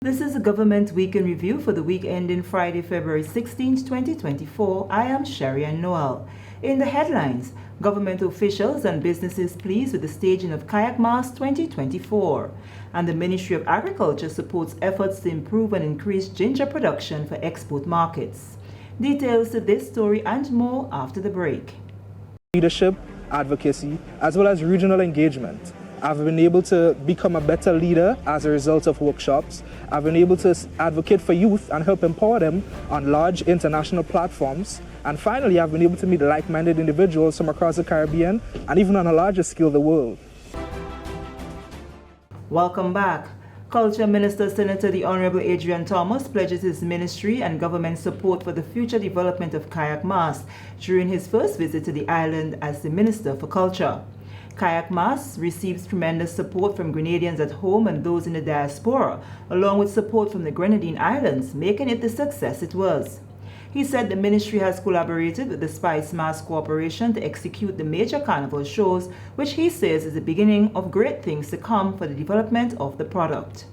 This is a Government Week in Review for the week ending Friday, February 16, 2024. I am Sherry-Ann Noel. In the headlines, government officials and businesses pleased with the staging of Kayak Mass 2024. And the Ministry of Agriculture supports efforts to improve and increase ginger production for export markets. Details to this story and more after the break. Leadership, advocacy, as well as regional engagement. I've been able to become a better leader as a result of workshops. I've been able to advocate for youth and help empower them on large international platforms. And finally, I've been able to meet like-minded individuals from across the Caribbean and even on a larger scale, the world. Welcome back. Culture Minister Senator the Honorable Adrian Thomas pledges his ministry and government support for the future development of Kayak Mass during his first visit to the island as the Minister for Culture. Kayak Mass receives tremendous support from Grenadians at home and those in the diaspora, along with support from the Grenadine Islands, making it the success it was. He said the ministry has collaborated with the Spice Mass Corporation to execute the major carnival shows, which he says is the beginning of great things to come for the development of the product.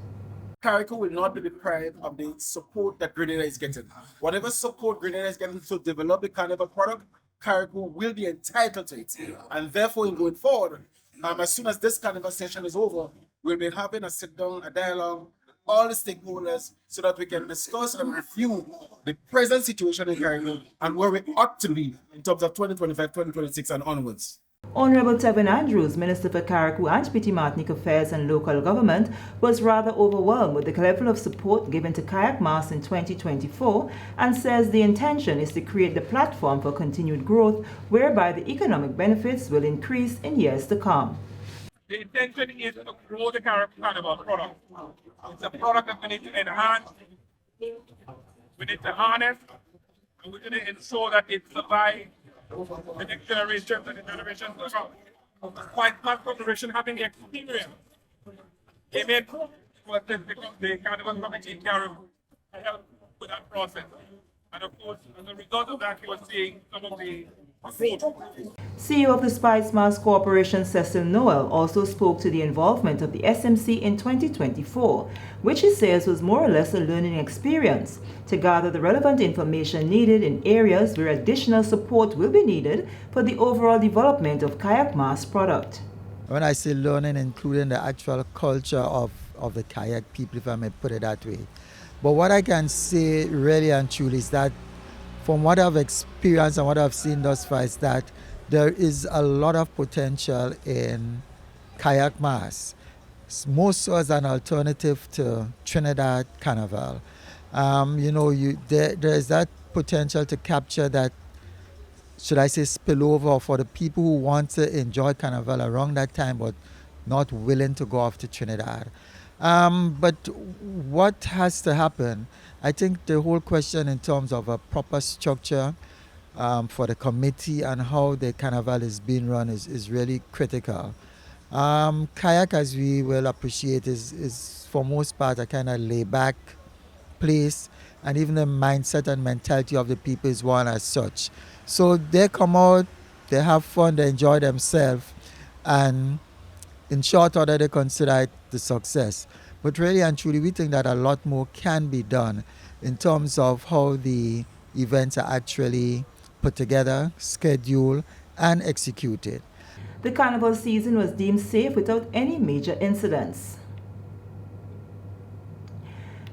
Carriacou will not be deprived of the support that Grenada is getting. Whatever support Grenada is getting to develop the carnival product, Carriacou will be entitled to it. And therefore, in going forward, as soon as this carnival session is over, we'll be having a sit-down, a dialogue, all the stakeholders, so that we can discuss and review the present situation in Carriacou and where we ought to be in terms of 2025, 2026 and onwards. Honorable Tevin Andrews, Minister for Carriacou and Petite Martinique Affairs and Local Government, was rather overwhelmed with the level of support given to Kayak Mass in 2024 and says the intention is to create the platform for continued growth whereby the economic benefits will increase in years to come. The intention is to grow the carnival product. It's a product that we need to enhance, we need to harness, and we're going to ensure that it survives the next generation and the generation to come. Despite my corporation having experience, amen, was the carnival committee in Caribou help with that process. And of course, as a result of that, you are seeing some of the CEO of the Spice Mass Corporation, Cecil Noel, also spoke to the involvement of the SMC in 2024, which he says was more or less a learning experience to gather the relevant information needed in areas where additional support will be needed for the overall development of Kayak Mass product. When I say learning, including the actual culture of the kayak people, if I may put it that way. But what I can say really and truly is that from what I've experienced and what I've seen thus far is that there is a lot of potential in Kayak Mass, more so as an alternative to Trinidad Carnival. There is that potential to capture that, should I say, spillover for the people who want to enjoy Carnival around that time but not willing to go off to Trinidad. But what has to happen, I think the whole question in terms of a proper structure for the committee and how the carnival is being run is really critical. Kayak, as we will appreciate, is for most part a kind of laid-back place, and even the mindset and mentality of the people is one as such. So they come out, they have fun, they enjoy themselves, and in short order, they consider it the success. But really and truly, we think that a lot more can be done in terms of how the events are actually put together, scheduled, and executed. The carnival season was deemed safe without any major incidents.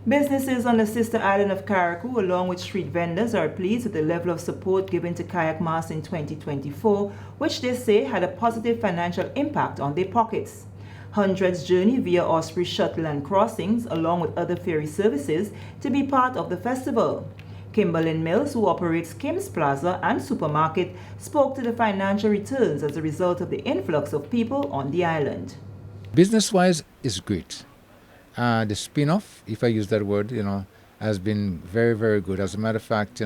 Businesses on the sister island of Carriacou, along with street vendors, are pleased with the level of support given to Kayak Mass in 2024, which they say had a positive financial impact on their pockets. Hundreds journey via Osprey Shuttle and Crossings, along with other ferry services, to be part of the festival. Kimberly Mills, who operates Kim's Plaza and Supermarket, spoke to the financial returns as a result of the influx of people on the island. Business-wise, it's great. The spin-off, if I use that word, has been very, very good. As a matter of fact,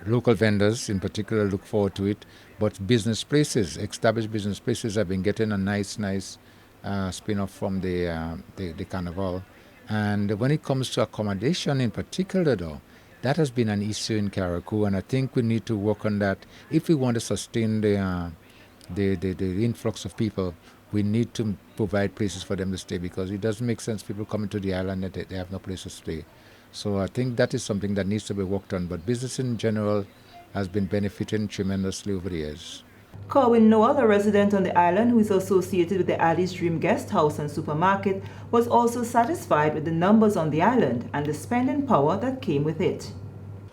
local vendors in particular look forward to it. But business places, established business places, have been getting a nice spin-off from the carnival. And when it comes to accommodation in particular, though, that has been an issue in Carriacou, and I think we need to work on that if we want to sustain the the influx of people, we need to provide places for them to stay, because it doesn't make sense people coming to the island and they have no place to stay. So I think that is something that needs to be worked on. But business in general has been benefiting tremendously over the years. Corwin Noel, a resident on the island who is associated with the Ali's Dream Guest House and Supermarket, was also satisfied with the numbers on the island and the spending power that came with it.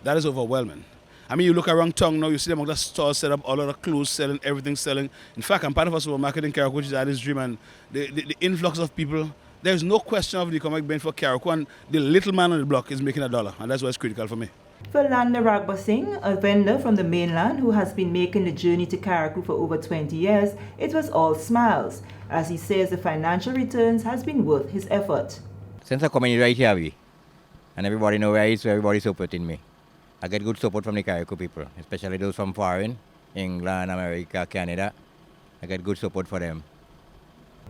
That is overwhelming. I mean, you look around town now, you see them all the stores set up, all of the clothes selling, everything selling. In fact, I'm part of a supermarket in Carriacou, which is Ali's Dream, and the influx of people, there's no question of the economic benefit for Carriacou, and the little man on the block is making $1, and that's what's critical for me. Philanda Ragbasing, a vendor from the mainland who has been making the journey to Carriacou for over 20 years, it was all smiles, as he says the financial returns has been worth his effort. Since I come in right here, and everybody knows where I is, so everybody's supporting me. I get good support from the Carriacou people, especially those from foreign, England, America, Canada. I get good support for them.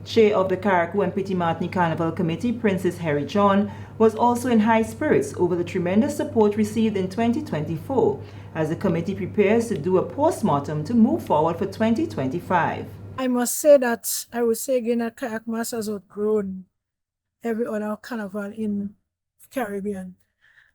Chair of the Carriacou and Petit Martinique Carnival Committee, Princess Harry John, was also in high spirits over the tremendous support received in 2024, as the committee prepares to do a post-mortem to move forward for 2025. I must say that I would say again that Kayak Mass has outgrown every other carnival in Caribbean.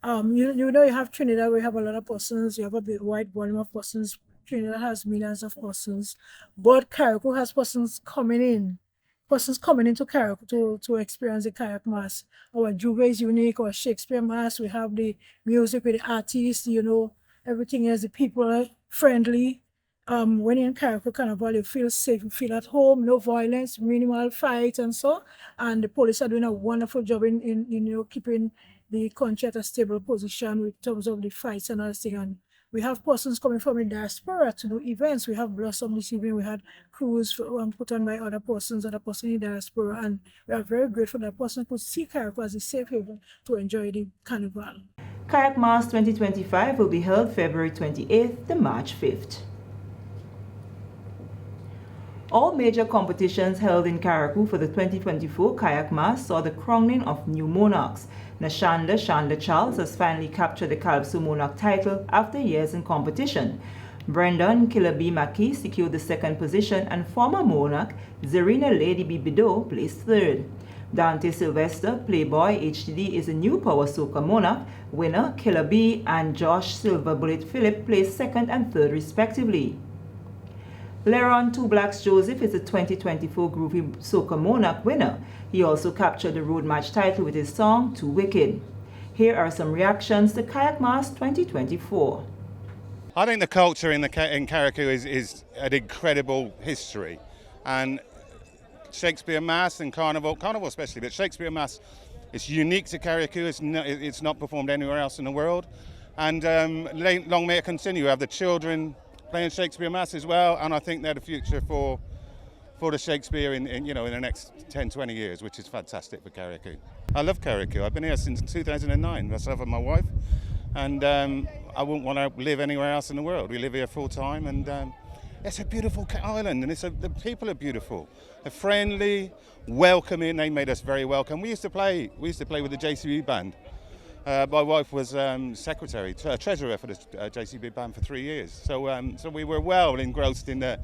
You know, you have Trinidad where you have a lot of persons, you have a big wide volume of persons. Trinidad has millions of persons, but Carriacou has persons coming into Carriacou to experience the Kayak Mass. Our Juve is unique, our Shakespeare Mass, we have the music with the artists, you know, everything is, the people are friendly. When you're in Carriacou Carnival, you feel safe, you feel at home, no violence, minimal fights and so. And the police are doing a wonderful job in you know, keeping the country at a stable position in terms of the fights and all thing. And we have persons coming from the diaspora to do events. We have Blossom this evening. We had crews put on by other persons in the diaspora. And we are very grateful that person could see Carriacou as a safe haven to enjoy the carnival. Kayak Mass 2025 will be held February 28th to March 5th. All major competitions held in Carriacou for the 2024 Kayak Mass saw the crowning of new monarchs. Shanda Charles has finally captured the Calypso Monarch title after years in competition. Brendan Killaby Mackey secured the second position, and former monarch Zarina Lady B. Bideau placed third. Dante Sylvester, Playboy HDD, is a new Power Soca monarch. Winner Killaby and Josh Silver Bullet Phillip placed second and third respectively. Leron Two Blacks Joseph is the 2024 Groovy Soca Monarch winner. He also captured the road match title with his song Too Wicked. Here are some reactions to Kayak Mass 2024. I think the culture in Carriacou is an incredible history, and Shakespeare Mass and Carnival especially, but Shakespeare Mass is unique to Carriacou. It's not performed anywhere else in the world, and long may it continue. We have the children playing Shakespeare Mass as well, and I think they're the future for the Shakespeare in the next 10-20 years, which is fantastic for Carriacou. I love Carriacou. I've been here since 2009, myself and my wife, and I wouldn't want to live anywhere else in the world. We live here full time, and it's a beautiful island, and the people are beautiful. They're friendly, welcoming. They made us very welcome. We used to play with the JCB band. My wife was treasurer for the JCB band for 3 years, so we were well engrossed in the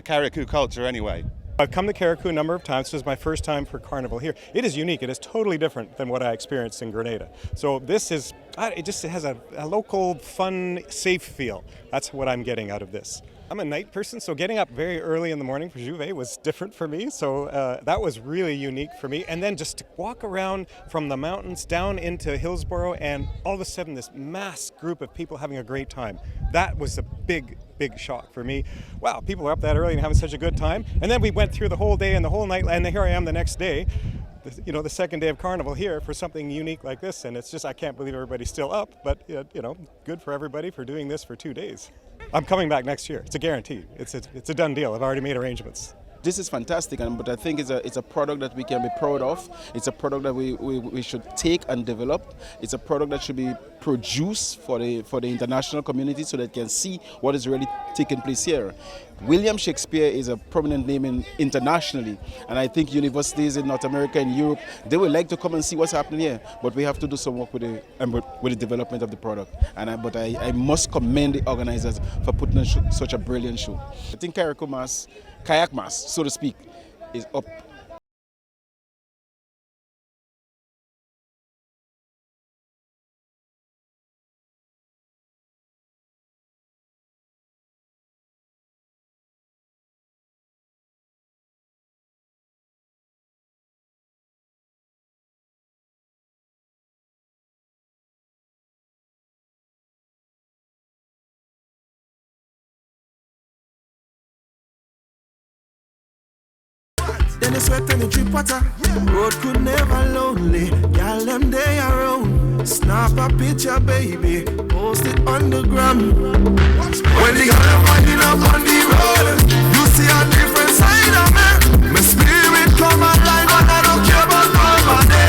Carriacou culture anyway. I've come to Carriacou a number of times. This is my first time for Carnival here. It is unique. It is totally different than what I experienced in Grenada. So this is, it has a local, fun, safe feel. That's what I'm getting out of this. I'm a night person, so getting up very early in the morning for Juve was different for me, so that was really unique for me. And then just to walk around from the mountains down into Hillsborough, and all of a sudden this mass group of people having a great time. That was a big shock for me. Wow, people are up that early and having such a good time. And then we went through the whole day and the whole night, and here I am the next day, the second day of Carnival here for something unique like this, and it's just, I can't believe everybody's still up, but good for everybody for doing this for 2 days. I'm coming back next year. It's a guarantee. It's a done deal. I've already made arrangements. This is fantastic, but I think it's a product that we can be proud of. It's a product that we should take and develop. It's a product that should be produced for the international community so that they can see what is really taking place here. William Shakespeare is a prominent name internationally, and I think universities in North America and Europe, they would like to come and see what's happening here, but we have to do some work with the development of the product. But I must commend the organizers for putting on such a brilliant show. I think kayak mass, so to speak, is up. Then they sweat and they drip water. Road could never lonely. Y'all them they around. Snap a picture, baby. Post it on the gram. When the girl winding up on the road, you see a different side of me. My spirit come alive and I don't care about nobody.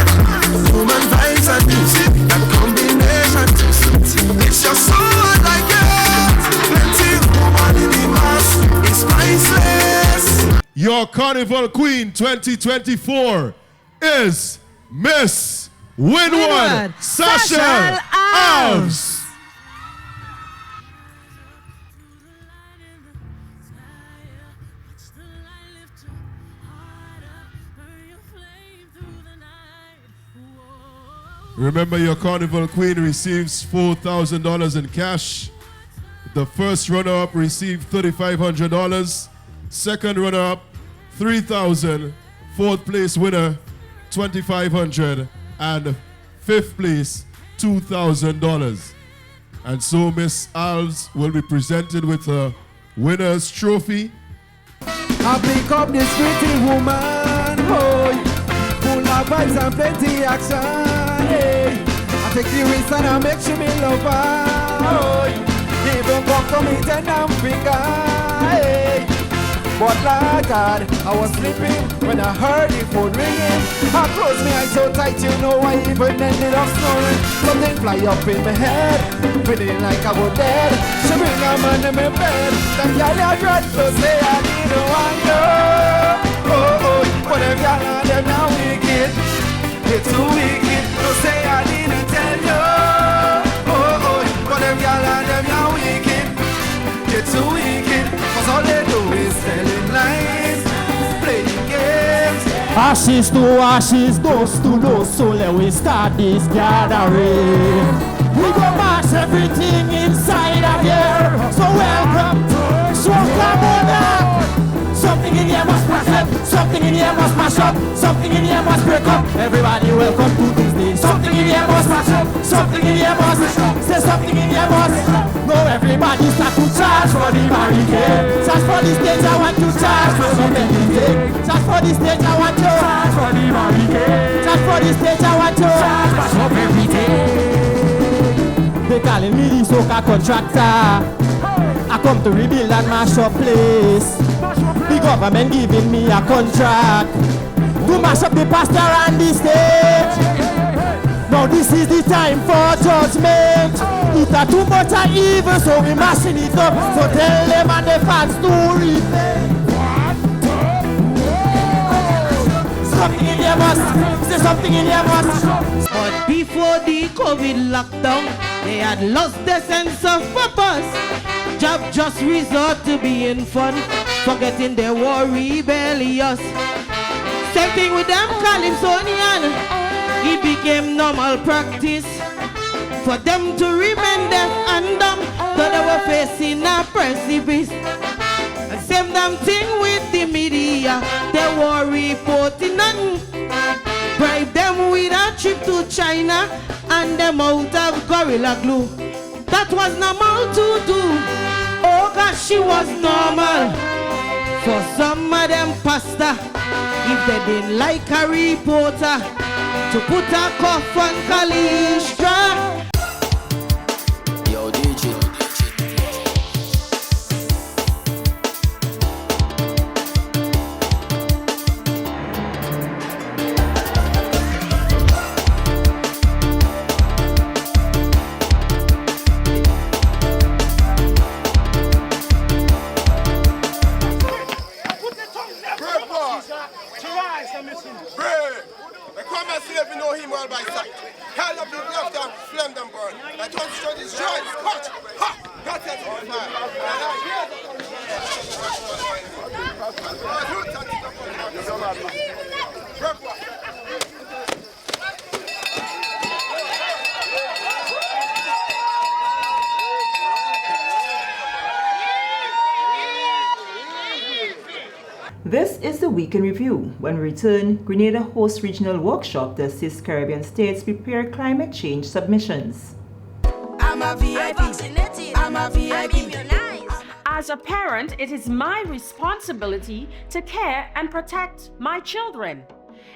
Human vibes and music, that combination. It's just so hard like it. Plenty woman in the mass. It's priceless. Your Carnival Queen 2024 is Miss Windward Sasha Alves. Remember, your Carnival Queen receives $4,000 in cash. The first runner-up received $3,500. Second runner-up, $3,000. Fourth place winner, $2,500. And fifth place, $2,000. And so Miss Alves will be presented with a winner's trophy. I pick up this pretty woman, boy, full of vibes and plenty action. Hey. I take the wrist and I make sure me love her. Boy. Even walk to me ten and finger. Hey. But like God, I was sleeping when I heard the phone ringing. I closed my eyes so tight, you know I even ended up snoring. Something fly up in my head, feeling like I was dead. She bring a man in my bed. That girl I tried to say I didn't want you. Oh, but them girl and them now wicked. It's too wicked to say I didn't tell you. Oh, but them girl and them now wicked. It's too wicked, cause all they do is telling lies, playing games. Ashes to ashes, dust to dust, so let we start this gathering. We go mash everything inside of here. So welcome, so come on up. Something in here must mash up, something in here must mash up, something in here must break up. Everybody welcome to this day. Something in here must mash up, something in here must mash up. Say something in here must. No, everybody start to charge for the barricade. Charge for the stage, I want to charge for the barricade. Charge for the stage, I want to charge for the barricade. Charge for the stage, I want to charge for everything. They calling me the soca contractor. I come to rebuild and mash up place. The government giving me a contract to mash up the pastor and the stage. Now this is the time for judgment. It's a too much of evil, so we mashing it up. So tell them and the fans to repent. Something in your must, say something in your must. But before the COVID lockdown, they had lost their sense of purpose. Job just resort to being fun, forgetting their war rebellious. Same thing with them Calypsonian. It became normal practice for them to remain deaf and dumb, though they were facing a precipice. And same damn thing with the media. They were reporting and bribe them with a trip to China and them out of Gorilla Glue. That was normal to do. Oh gosh, she was normal for some of them pastor. If they didn't like a reporter, to put a cuff on Kalistra. Yo, DJ. This is the Week in Review. When we return, Grenada hosts regional workshop to assist Caribbean states prepare climate change submissions. I'm a VIP. I'm a VIP. As a parent, it is my responsibility to care and protect my children.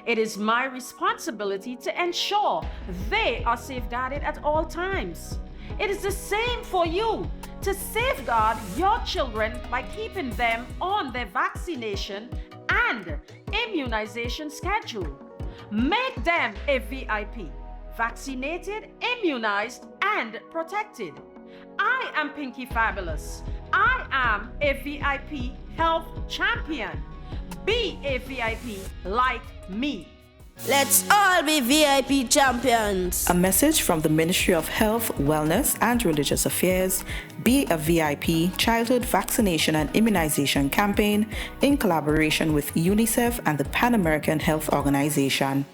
It is my responsibility to ensure they are safeguarded at all times. It is the same for you, to safeguard your children by keeping them on their vaccination and immunization schedule. Make them a VIP, vaccinated, immunized, and protected. I am Pinky Fabulous. I am a VIP health champion. Be a VIP like me. Let's all be VIP champions. A message from the Ministry of Health, Wellness and Religious Affairs, Be a VIP Childhood Vaccination and Immunization Campaign in collaboration with UNICEF and the Pan American Health Organization.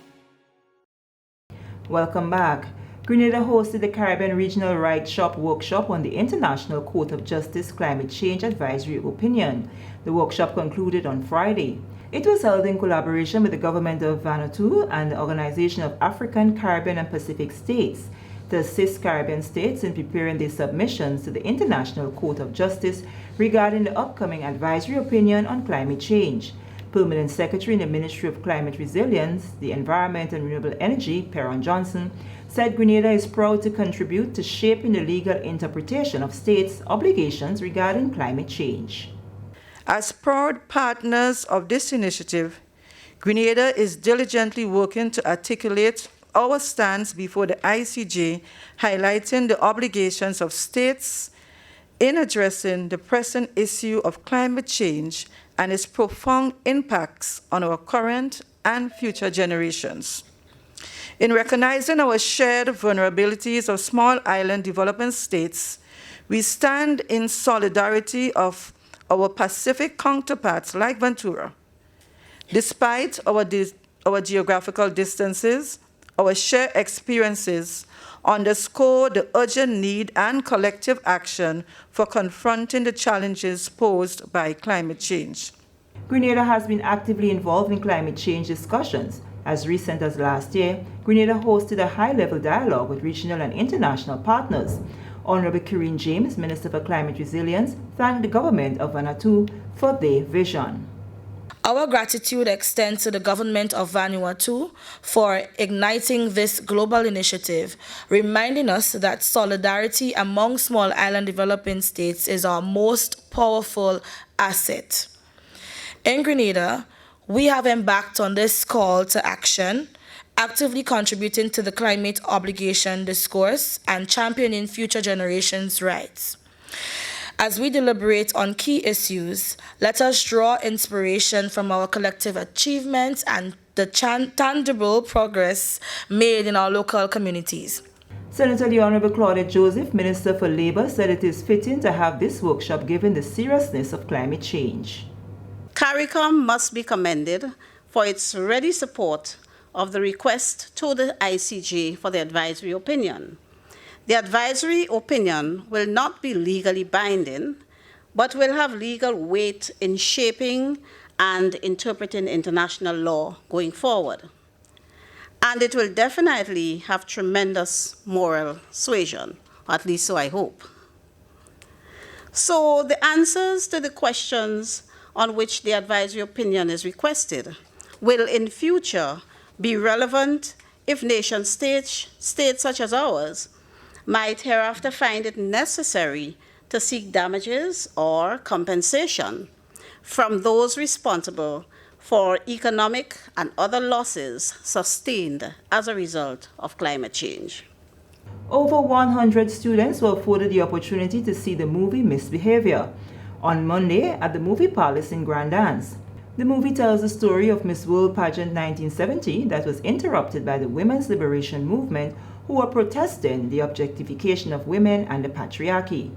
Welcome back. Grenada hosted the Caribbean Regional Right Shop Workshop on the International Court of Justice Climate Change Advisory Opinion. The workshop concluded on Friday. It was held in collaboration with the government of Vanuatu and the Organization of African, Caribbean and Pacific States to assist Caribbean states in preparing their submissions to the International Court of Justice regarding the upcoming advisory opinion on climate change. Permanent Secretary in the Ministry of Climate Resilience, the Environment and Renewable Energy, Perron Johnson, said Grenada is proud to contribute to shaping the legal interpretation of states' obligations regarding climate change. As proud partners of this initiative, Grenada is diligently working to articulate our stance before the ICJ, highlighting the obligations of states in addressing the pressing issue of climate change and its profound impacts on our current and future generations. In recognizing our shared vulnerabilities of small island developing states, we stand in solidarity of our Pacific counterparts like Ventura. Despite our geographical distances, our shared experiences underscore the urgent need and collective action for confronting the challenges posed by climate change. Grenada has been actively involved in climate change discussions. As recent as last year, Grenada hosted a high-level dialogue with regional and international partners. Honorable Kireen James, Minister for Climate Resilience, thanked the government of Vanuatu for their vision. Our gratitude extends to the government of Vanuatu for igniting this global initiative, reminding us that solidarity among small island developing states is our most powerful asset. In Grenada, we have embarked on this call to action, actively contributing to the climate obligation discourse and championing future generations' rights. As we deliberate on key issues, let us draw inspiration from our collective achievements and the tangible progress made in our local communities. Senator the Honorable Claudette Joseph, Minister for Labour, said it is fitting to have this workshop given the seriousness of climate change. CARICOM must be commended for its ready support of the request to the ICJ for the advisory opinion. The advisory opinion will not be legally binding, but will have legal weight in shaping and interpreting international law going forward. And it will definitely have tremendous moral suasion, or at least so I hope. So the answers to the questions on which the advisory opinion is requested will in future be relevant if nation states such as ours might hereafter find it necessary to seek damages or compensation from those responsible for economic and other losses sustained as a result of climate change. Over 100 students were afforded the opportunity to see the movie Misbehavior on Monday at the Movie Palace in Grand Anse. The movie tells the story of Miss World Pageant 1970 that was interrupted by the women's liberation movement who were protesting the objectification of women and the patriarchy.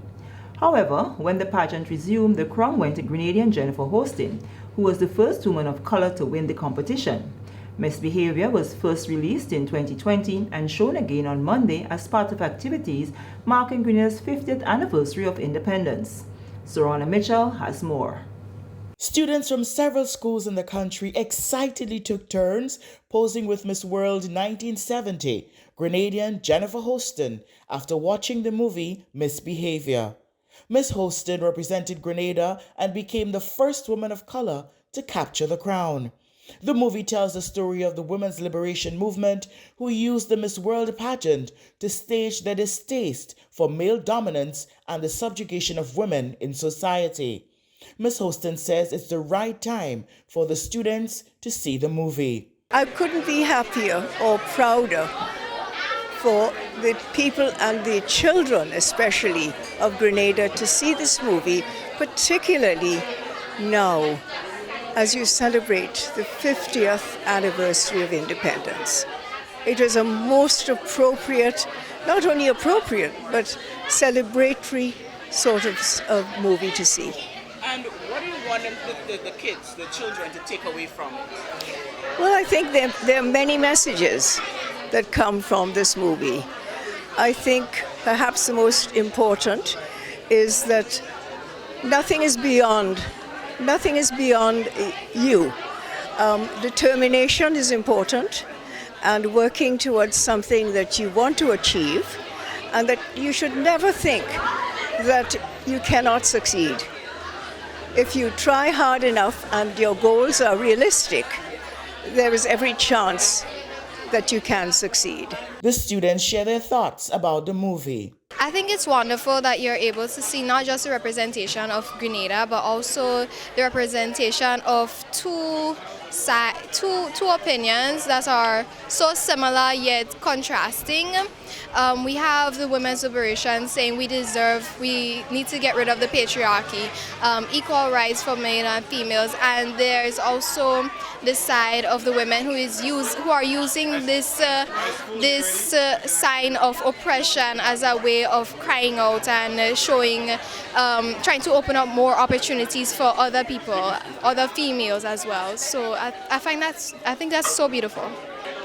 However, when the pageant resumed, the crown went to Grenadian Jennifer Hostin, who was the first woman of color to win the competition. Misbehavior was first released in 2020 and shown again on Monday as part of activities marking Grenada's 50th anniversary of independence. Sorana Mitchell has more. Students from several schools in the country excitedly took turns posing with Miss World 1970, Grenadian Jennifer Hostin, after watching the movie Misbehavior. Miss Hostin represented Grenada and became the first woman of color to capture the crown. The movie tells the story of the women's liberation movement who used the Miss World pageant to stage their distaste for male dominance and the subjugation of women in society. Ms. Hostin says it's the right time for the students to see the movie. I couldn't be happier or prouder for the people and the children, especially of Grenada, to see this movie, particularly now, as you celebrate the 50th anniversary of independence. It was a most appropriate, not only appropriate, but celebratory sort of movie to see. And what do you want the kids, the children, to take away from it? Well, I think there are many messages that come from this movie. I think perhaps the most important is that nothing is beyond you. Determination is important, and working towards something that you want to achieve, and that you should never think that you cannot succeed. If you try hard enough and your goals are realistic, there is every chance that you can succeed. The students share their thoughts about the movie. I think it's wonderful that you're able to see not just the representation of Grenada, but also the representation of two opinions that are so similar yet contrasting. We have the women's liberation saying we need to get rid of the patriarchy, equal rights for male and females, and there's also the side of the women who are using this sign of oppression as a way of crying out and showing, trying to open up more opportunities for other people, other females as well. So I think that's so beautiful.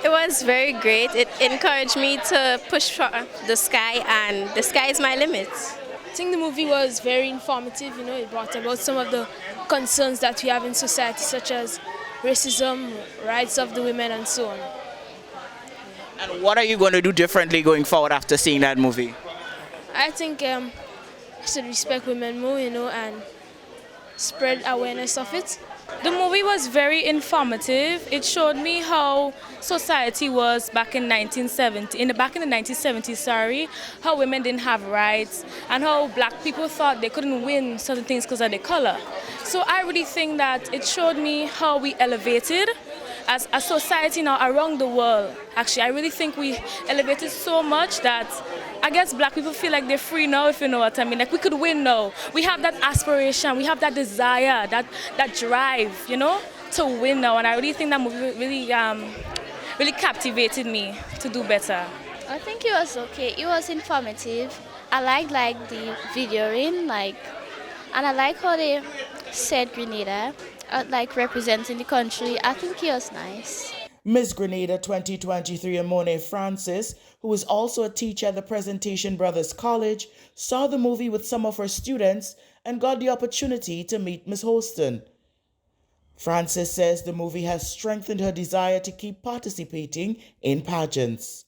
It was very great. It encouraged me to push for the sky, and the sky is my limit. I think the movie was very informative. It brought about some of the concerns that we have in society, such as racism, rights of the women, and so on. And what are you going to do differently going forward after seeing that movie? I think we should respect women more, and spread awareness of it. The movie was very informative. It showed me how society was back in the 1970s, how women didn't have rights and how black people thought they couldn't win certain things because of their color. So I really think that it showed me how we elevated as a society now around the world. Actually, I really think we elevated so much that I guess black people feel like they're free now, if you know what I mean. Like we could win now. We have that aspiration, we have that desire, that drive, to win now. And I really think that movie really captivated me to do better. I think it was okay. It was informative. I liked the videoing, and I like how they said Grenada, representing the country. I think it was nice. Miss Grenada 2023 Amone Francis, who is also a teacher at the Presentation Brothers College, saw the movie with some of her students and got the opportunity to meet Miss Hostin. Francis says the movie has strengthened her desire to keep participating in pageants.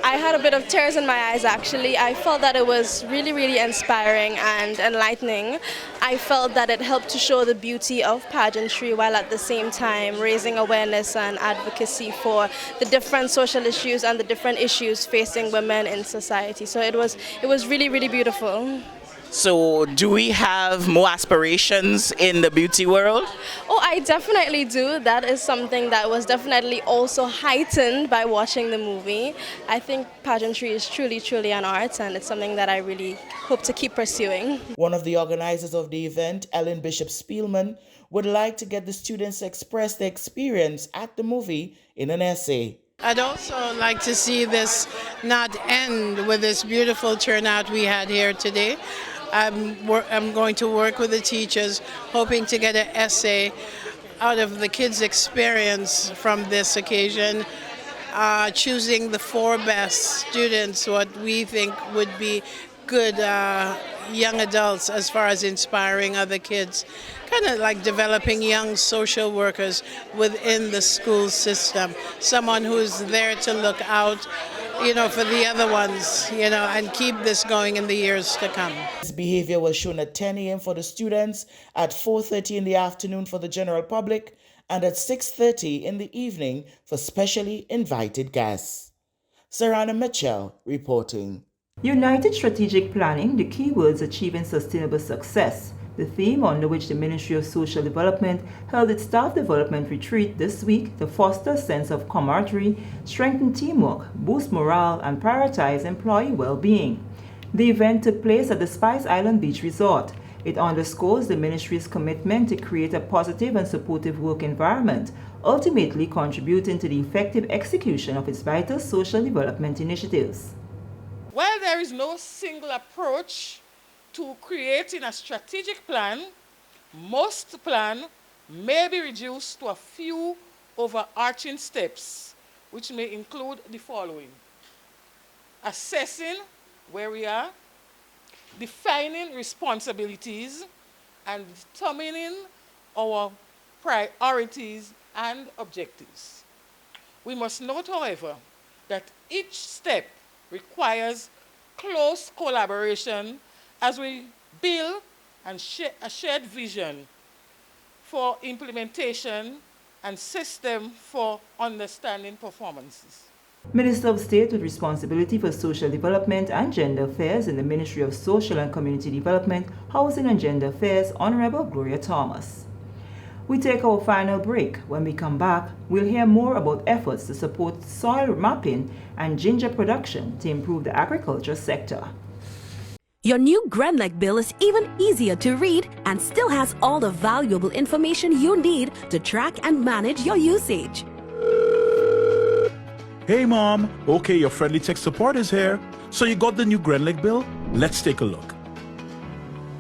I had a bit of tears in my eyes, actually. I felt that it was really, really inspiring and enlightening. I felt that it helped to show the beauty of pageantry while at the same time raising awareness and advocacy for the different social issues and the different issues facing women in society. So it was really, really beautiful. So do we have more aspirations in the beauty world? Oh, I definitely do. That is something that was definitely also heightened by watching the movie. I think pageantry is truly, truly an art, and it's something that I really hope to keep pursuing. One of the organizers of the event, Ellen Bishop Spielman, would like to get the students to express their experience at the movie in an essay. I'd also like to see this not end with this beautiful turnout we had here today. I'm going to work with the teachers, hoping to get an essay out of the kids' experience from this occasion, choosing the 4 best students, what we think would be good young adults as far as inspiring other kids, kind of like developing young social workers within the school system, someone who's there to look out, for the other ones, and keep this going in the years to come. This behavior was shown at 10 a.m. for the students, at 4:30 in the afternoon for the general public, and at 6:30 in the evening for specially invited guests. Sarana Mitchell reporting. United Strategic Planning, the keywords achieving sustainable success, the theme under which the Ministry of Social Development held its staff development retreat this week to foster a sense of camaraderie, strengthen teamwork, boost morale, and prioritize employee well-being. The event took place at the Spice Island Beach Resort. It underscores the Ministry's commitment to create a positive and supportive work environment, ultimately contributing to the effective execution of its vital social development initiatives. While there is no single approach to creating a strategic plan, most plans may be reduced to a few overarching steps, which may include the following: assessing where we are, defining responsibilities, and determining our priorities and objectives. We must note, however, that each step requires close collaboration as we build and a shared vision for implementation and system for understanding performances. Minister of State with responsibility for social development and gender affairs in the Ministry of Social and Community Development, Housing and Gender Affairs, Honorable Gloria Thomas. We take our final break. When we come back, we'll hear more about efforts to support soil mapping and ginger production to improve the agriculture sector. Your new GRENLEC bill is even easier to read and still has all the valuable information you need to track and manage your usage. Hey Mom, okay, your friendly tech support is here. So you got the new GRENLEC bill? Let's take a look.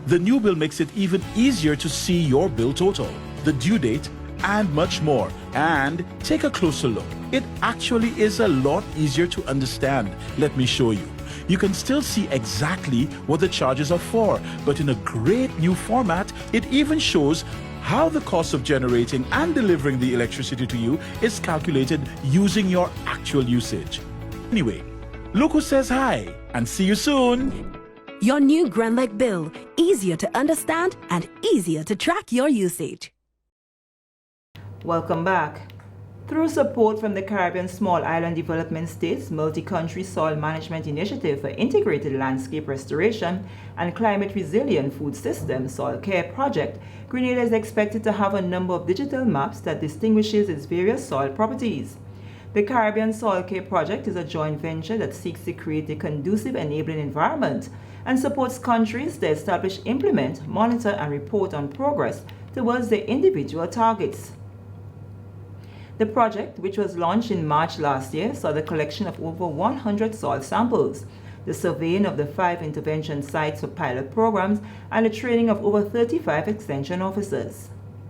The new bill makes it even easier to see your bill total, the due date, and much more. And take a closer look. It actually is a lot easier to understand. Let me show you. You can still see exactly what the charges are for, but in a great new format, it even shows how the cost of generating and delivering the electricity to you is calculated using your actual usage. Anyway, look who says hi, and see you soon. Your new GRENLEC bill, easier to understand and easier to track your usage. Welcome back. Through support from the Caribbean Small Island Development States Multi-Country Soil Management Initiative for Integrated Landscape Restoration and Climate Resilient Food System Soil Care Project, Grenada is expected to have a number of digital maps that distinguishes its various soil properties. The Caribbean Soil Care Project is a joint venture that seeks to create a conducive enabling environment and supports countries to establish, implement, monitor, and report on progress towards their individual targets. The project, which was launched in March last year, saw the collection of over 100 soil samples, the surveying of the 5 intervention sites for pilot programs, and the training of over 35 extension officers.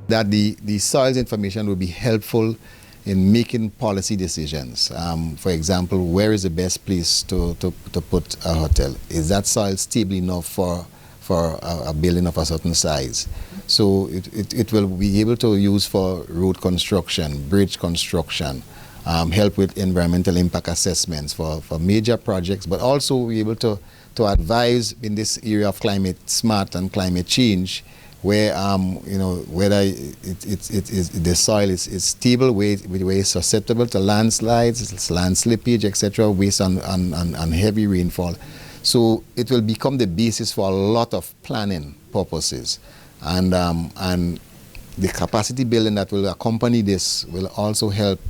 That the soils information will be helpful in making policy decisions. For example, where is the best place to put a hotel? Is that soil stable enough for a building of a certain size? So it will be able to use for road construction, bridge construction, help with environmental impact assessments for major projects, but also be able to advise in this area of climate smart and climate change, where whether the soil is stable, where it's susceptible to landslides, land slippage, etc., based on heavy rainfall. So it will become the basis for a lot of planning purposes. And the capacity building that will accompany this will also help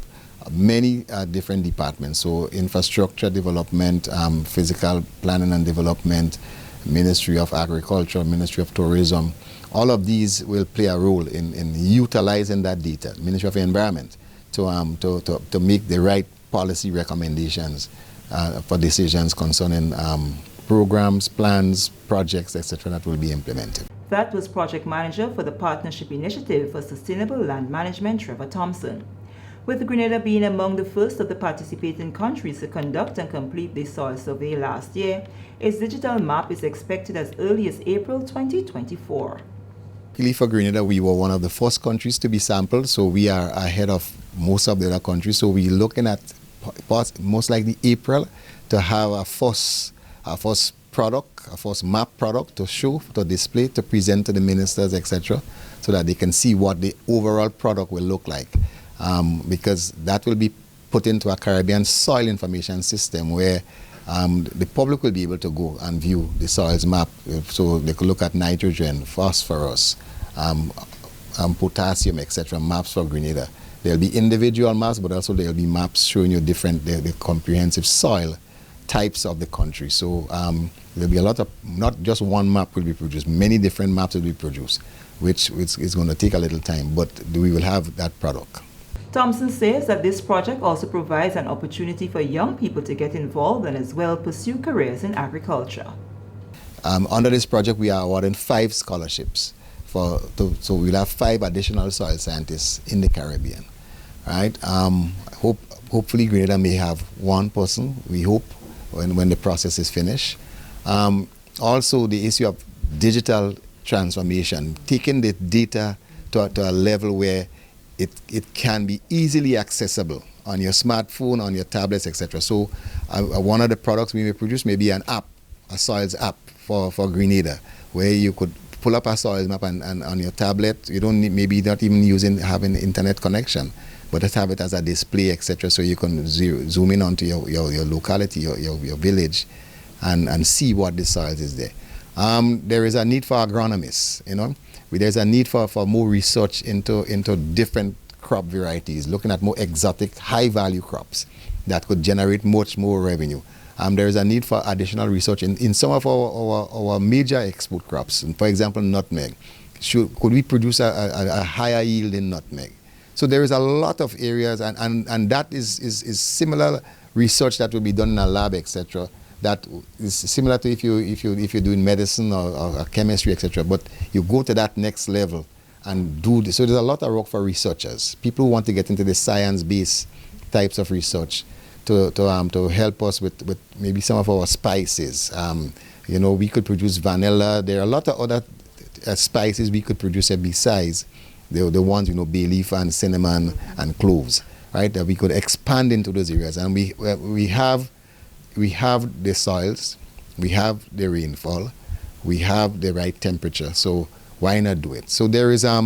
many different departments. So infrastructure development, physical planning and development, Ministry of Agriculture, Ministry of Tourism. All of these will play a role in utilizing that data. Ministry of Environment to make the right policy recommendations for decisions concerning programs, plans, projects, etc. that will be implemented. That was Project Manager for the Partnership Initiative for Sustainable Land Management, Trevor Thompson. with Grenada being among the first of the participating countries to conduct and complete the soil survey last year. Its digital map is expected as early as April 2024. For Grenada, we were one of the first countries to be sampled, so we are ahead of most of the other countries. So we're looking at most likely April to have a first product, a first map product to show, to display, to present to the ministers, etc., so that they can see what the overall product will look like. Because that will be put into a Caribbean soil information system where the public will be able to go and view the soils map, so they could look at nitrogen, phosphorus, potassium, etc., maps for Grenada. There'll be individual maps, but also there'll be maps showing you different, the comprehensive soil types of the country. So there'll be a lot of, not just one map will be produced, many different maps will be produced, which is going to take a little time, but we will have that product. Thompson says that this project also provides an opportunity for young people to get involved and as well pursue careers in agriculture. Under this project, we are awarding 5 scholarships. So we'll have 5 additional soil scientists in the Caribbean. Right? Hopefully Grenada may have 1 person, we hope, when the process is finished. Also, the issue of digital transformation, taking the data to a level where it can be easily accessible on your smartphone, on your tablets, etc. So one of the products we may produce may be an app, a soils app for Grenada, where you could pull up a soils map and on your tablet. You don't need, maybe not even having internet connection, but just have it as a display, etc. So you can zoom in onto your locality, your village, and see what the soils is there. There is a need for agronomists, There's a need for more research into different crop varieties, looking at more exotic, high-value crops that could generate much more revenue. There is a need for additional research in some of our major export crops. And for example, nutmeg. Could we produce a higher yield in nutmeg? So there is a lot of areas, and that is similar research that will be done in a lab, etc. That is similar to if you're doing medicine or chemistry, etc. But you go to that next level and do this. So there's a lot of work for researchers, people who want to get into the science-based types of research to help us with maybe some of our spices. We could produce vanilla. There are a lot of other spices we could produce besides the ones, bay leaf and cinnamon and cloves, right? That we could expand into those areas. And we have the soils, we have the rainfall, we have the right temperature, so why not do it? So there is a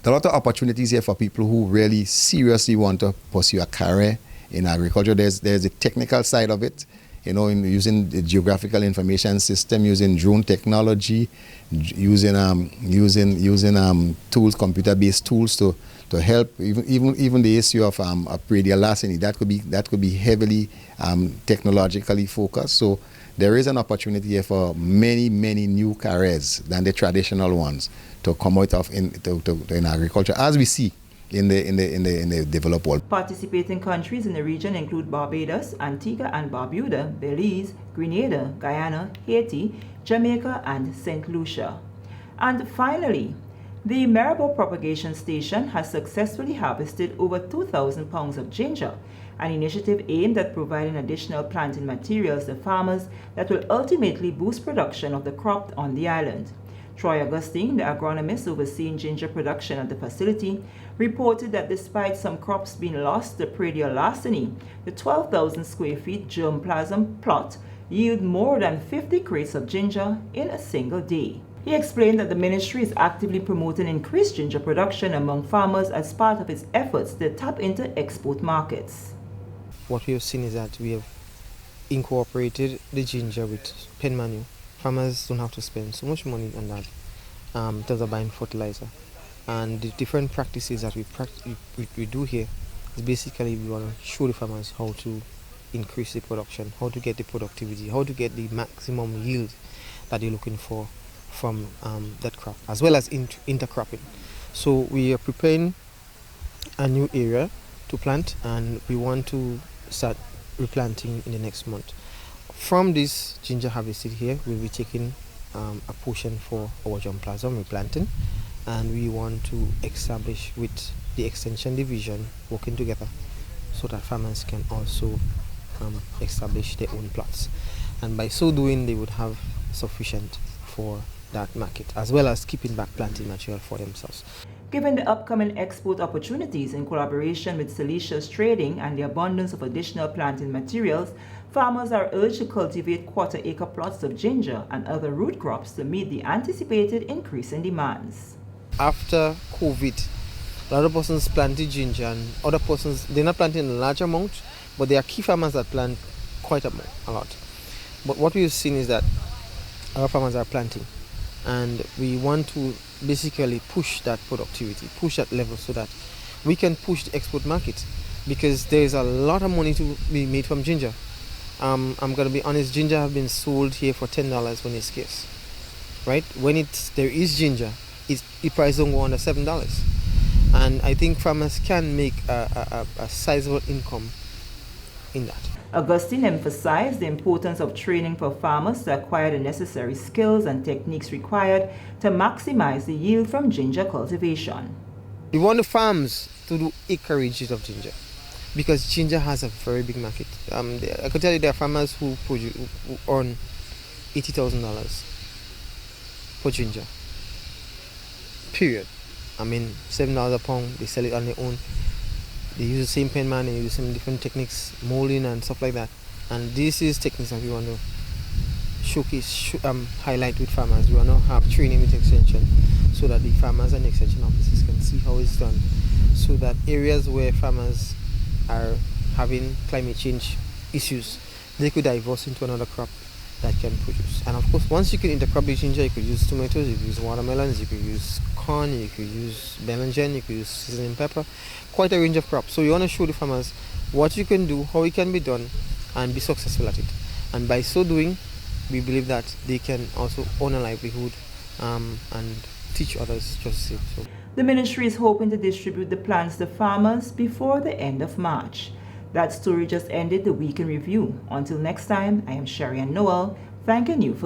lot of opportunities here for people who really seriously want to pursue a career in agriculture. There's the technical side of it, in using the geographical information system, using drone technology, using tools, computer-based tools to help, even the issue of radial larceny, that could be heavily technologically focused. So there is an opportunity here for many new careers than the traditional ones to come out of in agriculture, as we see in the developed world. Participating countries in the region include Barbados, Antigua and Barbuda, Belize, Grenada, Guyana, Haiti, Jamaica, and St. Lucia. And finally, the Marable Propagation Station has successfully harvested over 2,000 pounds of ginger, an initiative aimed at providing additional planting materials to farmers that will ultimately boost production of the crop on the island. Troy Augustine, the agronomist overseeing ginger production at the facility, reported that despite some crops being lost to radial larceny, the 12,000 square feet germplasm plot yield more than 50 crates of ginger in a single day. He explained that the ministry is actively promoting increased ginger production among farmers as part of its efforts to tap into export markets. What we have seen is that we have incorporated the ginger with pen manure. Farmers don't have to spend so much money on that in terms of buying fertilizer. And the different practices that we do here is basically we want to show the farmers how to increase the production, how to get the productivity, how to get the maximum yield that they're looking for from that crop, as well as intercropping. So we are preparing a new area to plant, and we want to start replanting in the next month. From this ginger harvested here, we'll be taking a portion for our germplasm replanting, and we want to establish with the Extension Division working together so that farmers can also establish their own plots. And by so doing, they would have sufficient for that market, as well as keeping back planting material for themselves. Given the upcoming export opportunities in collaboration with Silesia's trading and the abundance of additional planting materials, farmers are urged to cultivate quarter-acre plots of ginger and other root crops to meet the anticipated increase in demands. After COVID, a lot of persons planted ginger, and other persons, they're not planting in a large amount, but there are key farmers that plant quite a lot. But what we've seen is that our farmers are planting, and we want to basically push that productivity, push that level so that we can push the export market, because there is a lot of money to be made from ginger. I'm going to be honest, ginger have been sold here for $10 when it's scarce, right? When there is ginger, the price don't go under $7. And I think farmers can make a sizable income in that. Augustine emphasized the importance of training for farmers to acquire the necessary skills and techniques required to maximize the yield from ginger cultivation. We want the farms to do acreages of ginger, because ginger has a very big market. I could tell you there are farmers who earn $80,000 for ginger, period. I mean, $7 a pound, they sell it on their own. They use the same pen man, they use some different techniques, molding and stuff like that. And this is techniques that we want to showcase, highlight with farmers. We want to have training with Extension so that the farmers and Extension officers can see how it's done, so that areas where farmers are having climate change issues, they could divorce into another crop that can produce. And of course, once you can intercrop the ginger, you could use tomatoes, you could use watermelons, you could use corn, you could use vgh'n, you could use seasoning pepper, quite a range of crops. So you want to show the farmers what you can do, how it can be done, and be successful at it. And by so doing, we believe that they can also own a livelihood and teach others just the same. So the ministry is hoping to distribute the plants to farmers before the end of March. That story just ended the Week in Review. Until next time, I am Sherry Ann Noel, thanking you for